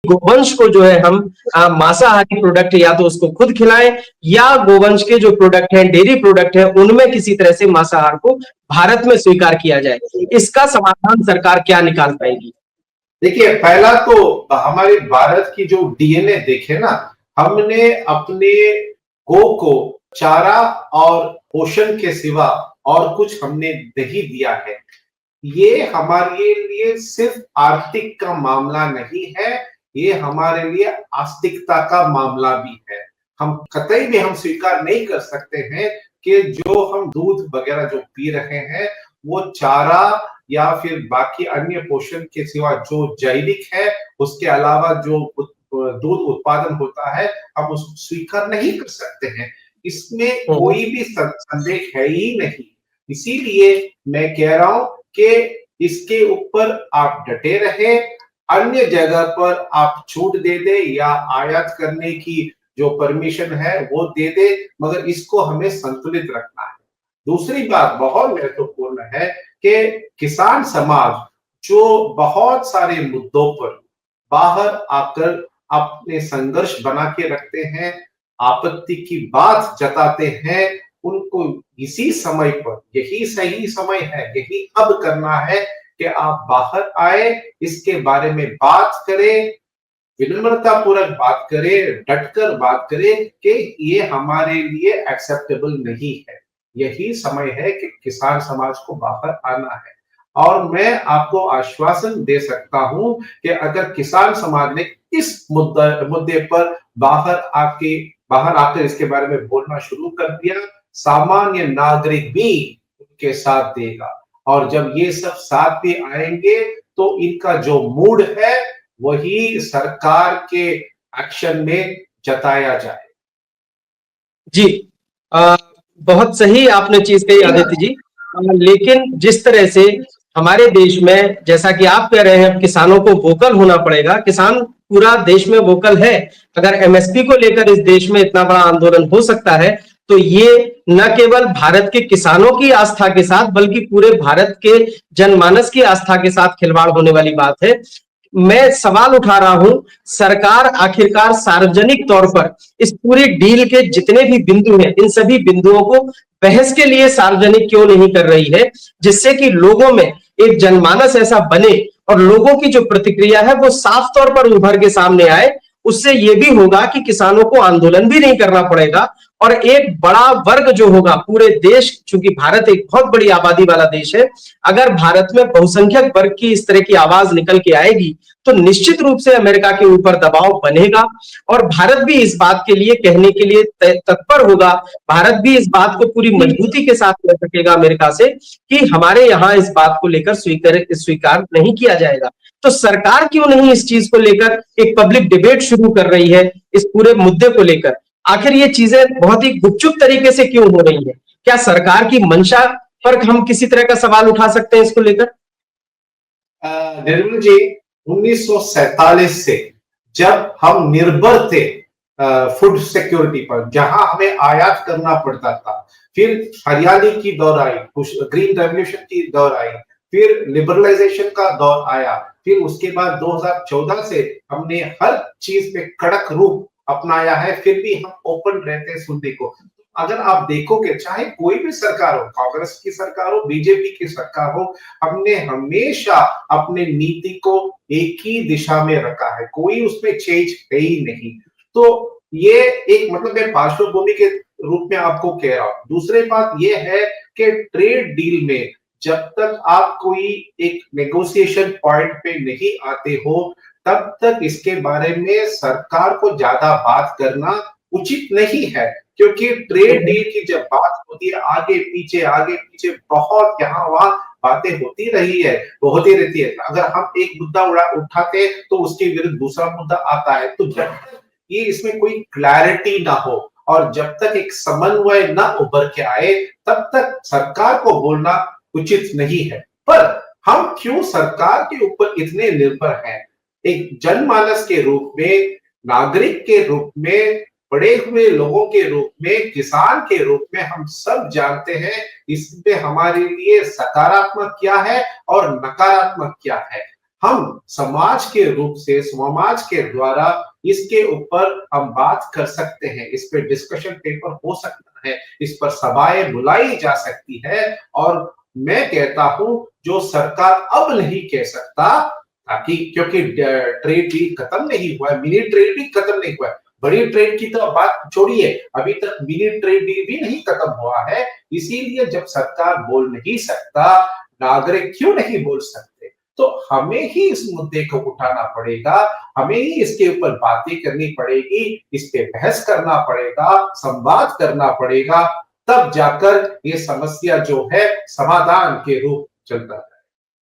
गोवंश को जो है हम मांसाहारी प्रोडक्ट या तो उसको खुद खिलाएं, या गोवंश के जो प्रोडक्ट हैं, डेयरी प्रोडक्ट है, उनमें किसी तरह से मांसाहार को भारत में स्वीकार किया जाए। इसका समाधान सरकार क्या निकाल पाएगी? देखिए, पहला तो हमारे भारत की जो डीएनए देखे ना, हमने अपने गो को चारा और पोषण के सिवा और कुछ हमने नहीं दिया है। ये हमारे लिए सिर्फ आर्थिक का मामला नहीं है, ये हमारे लिए आस्तिकता का मामला भी है। हम कतई भी हम स्वीकार नहीं कर सकते हैं कि जो हम दूध वगैरह जो पी रहे हैं, वो चारा या फिर बाकी अन्य पोषण के सिवा जो जैविक है, उसके अलावा जो दूध उत्पादन होता है, हम उसको स्वीकार नहीं कर सकते हैं। इसमें कोई भी संदेह है ही नहीं। इसीलिए मैं कह रहा हूं कि इसके ऊपर आप डटे रहे, अन्य जगह पर आप छूट दे दे या आयात करने की जो परमिशन है वो दे दे, मगर इसको हमें संतुलित रखना है। दूसरी बात बहुत महत्वपूर्ण है कि किसान समाज जो बहुत सारे मुद्दों पर बाहर आकर अपने संघर्ष बना के रखते हैं, आपत्ति की बात जताते हैं, उनको इसी समय पर यही सही समय है, यही अब करना है कि आप बाहर आए, इसके बारे में बात करें, विनम्रता पूर्वक बात करें, डटकर बात करें कि ये हमारे लिए एक्सेप्टेबल नहीं है। यही समय है कि किसान समाज को बाहर आना है। और मैं आपको आश्वासन दे सकता हूं कि अगर किसान समाज ने इस मुद्दे पर बाहर आकर इसके बारे में बोलना शुरू कर दिया, सामान्य नागरिक भी उनके साथ देगा। और जब ये सब साथ भी आएंगे तो इनका जो मूड है वही सरकार के एक्शन में जताया जाए। जी, बहुत सही आपने चीज कही आदित्य जी। लेकिन जिस तरह से हमारे देश में, जैसा कि आप कह रहे हैं, किसानों को वोकल होना पड़ेगा, किसान पूरा देश में वोकल है। अगर एमएसपी को लेकर इस देश में इतना बड़ा आंदोलन हो सकता है, तो ये न केवल भारत के किसानों की आस्था के साथ, बल्कि पूरे भारत के जनमानस की आस्था के साथ खिलवाड़ होने वाली बात है। मैं सवाल उठा रहा हूं, सरकार आखिरकार सार्वजनिक तौर पर इस पूरी डील के जितने भी बिंदु हैं, इन सभी बिंदुओं को बहस के लिए सार्वजनिक क्यों नहीं कर रही है, जिससे कि लोगों में एक जनमानस ऐसा बने और लोगों की जो प्रतिक्रिया है वो साफ तौर पर उभर के सामने आए। उससे यह भी होगा कि किसानों को आंदोलन भी नहीं करना पड़ेगा, और एक बड़ा वर्ग जो होगा पूरे देश, चूंकि भारत एक बहुत बड़ी आबादी वाला देश है, अगर भारत में बहुसंख्यक वर्ग की इस तरह की आवाज निकल के आएगी तो निश्चित रूप से अमेरिका के ऊपर दबाव बनेगा, और भारत भी इस बात के लिए कहने के लिए तत्पर होगा। भारत भी इस बात को पूरी मजबूती के साथ कह सकेगा अमेरिका से कि हमारे यहाँ इस बात को लेकर स्वीकार नहीं किया जाएगा। तो सरकार क्यों नहीं इस चीज को लेकर एक पब्लिक डिबेट शुरू कर रही है, इस पूरे मुद्दे को लेकर? आखिर ये चीजें बहुत ही गुपचुप तरीके से क्यों हो रही है? क्या सरकार की मंशा पर हम किसी तरह का सवाल उठा सकते हैं इसको लेकर? निर्मल जी, 1947 से जब हम निर्भर थे फूड सिक्योरिटी पर, जहां हमें आयात करना पड़ता था, फिर हरियाली की दौर आई, ग्रीन रेवोल्यूशन की दौर आई, फिर लिबरलाइजेशन का दौर आया, फिर उसके बाद 2014 से हमने हर चीज पे कड़क रूप अपनाया है, फिर भी हम ओपन रहते हैं सुनने को। अगर आप देखोगे, चाहे कोई भी सरकार हो, कांग्रेस की सरकार हो, बीजेपी की सरकार हो, हमने हमेशा अपने नीति को एक ही दिशा में रखा है, कोई उसमें चेंज है ही नहीं। तो ये एक मतलब मैं पार्श्वभूमि के रूप में आपको कह रहा हूं। दूसरी बात ये है कि ट्रेड डील में जब तक आप कोई एक नेगोशिएशन पॉइंट पे नहीं आते हो, तब तक इसके बारे में सरकार को ज्यादा बात करना उचित नहीं है, क्योंकि ट्रेड डील की जब बात होती है, आगे पीछे बहुत यहाँ वहां बातें होती रही है, वो होती रहती है। अगर हम एक मुद्दा उठाते तो उसके विरुद्ध दूसरा मुद्दा आता है। तो जब तक ये इसमें कोई क्लैरिटी ना हो और जब तक एक समन्वय ना उभर के आए, तब तक सरकार को बोलना उचित नहीं है। पर हम क्यों सरकार के ऊपर इतने निर्भर हैं? एक जनमानस के रूप में, नागरिक के रूप में, पढ़े हुए लोगों के रूप में, किसान के रूप में हम सब जानते हैं इसमें हमारे लिए सकारात्मक क्या है और नकारात्मक क्या है। हम समाज के रूप से, समाज के द्वारा इसके ऊपर हम बात कर सकते हैं, इस पे डिस्कशन पेपर हो सकता है, इस पर सभाएं बुलाई जा सकती है। और मैं कहता हूं जो सरकार अब नहीं कह सकता, ताकि क्योंकि ट्रेड डील खत्म नहीं हुआ है, मिनी ट्रेड भी खत्म नहीं हुआ है, बड़ी ट्रेड की तो बात छोड़िए, अभी तक मिनी ट्रेड डील भी नहीं खत्म हुआ है। इसीलिए जब सरकार बोल नहीं सकता, नागरिक क्यों नहीं बोल सकते, तो हमें ही इस मुद्दे को उठाना पड़ेगा, हमें ही इसके ऊपर बातें करनी पड़ेगी, इस पे बहस करना पड़ेगा, संवाद करना पड़ेगा, तब जाकर ये समस्या जो है समाधान के रूप चलता है।